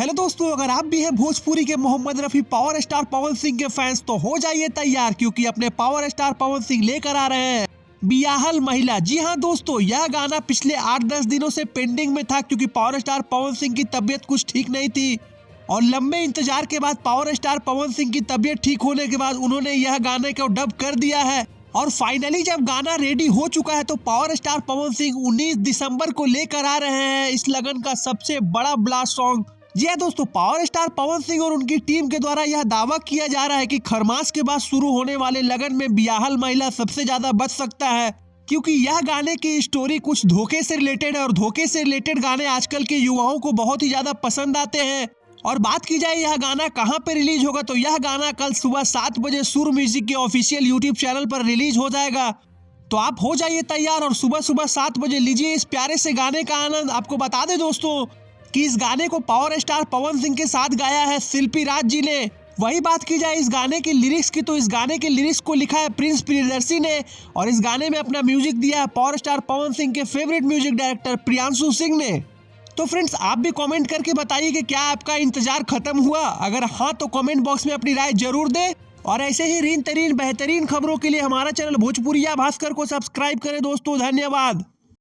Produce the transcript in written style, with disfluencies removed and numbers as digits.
Hello दोस्तों, अगर आप भी हैं भोजपुरी के मोहम्मद रफी पावर स्टार पवन सिंह के फैंस तो हो जाइए तैयार, क्योंकि अपने पावर स्टार पवन सिंह लेकर आ रहे हैं बियाहल महिला। जी हां दोस्तों, यह गाना पिछले 8-10 दिनों से पेंडिंग में था, क्योंकि पावर स्टार पवन सिंह की तबीयत कुछ ठीक नहीं थी और लंबे इंतजार के बाद पावर स्टार पवन सिंह की तबीयत ठीक होने के बाद उन्होंने यह गाने को डब कर दिया है। और फाइनली जब गाना रेडी हो चुका है तो पावर स्टार पवन सिंह 19 दिसंबर को लेकर आ रहे हैं इस लगन का सबसे बड़ा ब्लास्ट सॉन्ग। जी हाँ दोस्तों, पावर स्टार पवन सिंह और उनकी टीम के द्वारा यह दावा किया जा रहा है कि खरमास के बाद शुरू होने वाले लगन में बियाहल महिला सबसे ज्यादा बच सकता है, क्योंकि यह गाने की स्टोरी कुछ धोखे से रिलेटेड है और धोखे से रिलेटेड गाने आजकल के युवाओं को बहुत ही ज्यादा पसंद आते हैं। और बात की जाए यह गाना कहां पे रिलीज होगा, तो यह गाना कल सुबह 7 बजे सुर म्यूजिक के ऑफिशियल यूट्यूब चैनल पर रिलीज हो जाएगा। तो आप हो जाइए तैयार और सुबह सुबह 7 बजे लीजिए इस प्यारे से गाने का आनंद। आपको बता दें दोस्तों कि इस गाने को पावर स्टार पवन सिंह के साथ गाया है शिल्पी राज जी ने। वही बात की जाए इस गाने के लिरिक्स की, तो इस गाने के लिरिक्स को लिखा है प्रिंस प्रियदर्शी ने और इस गाने में अपना म्यूजिक दिया है पावर स्टार पवन सिंह के favourite music director Priyanshu Singh ने। तो फ्रेंड्स, आप भी कमेंट करके बताइए कि क्या आपका इंतजार खत्म हुआ। अगर हाँ तो कमेंट बॉक्स में अपनी राय जरूर दें और ऐसे ही रीन तरीन बेहतरीन खबरों के लिए हमारा चैनल भोजपुरिया भास्कर को सब्सक्राइब करें दोस्तों। धन्यवाद।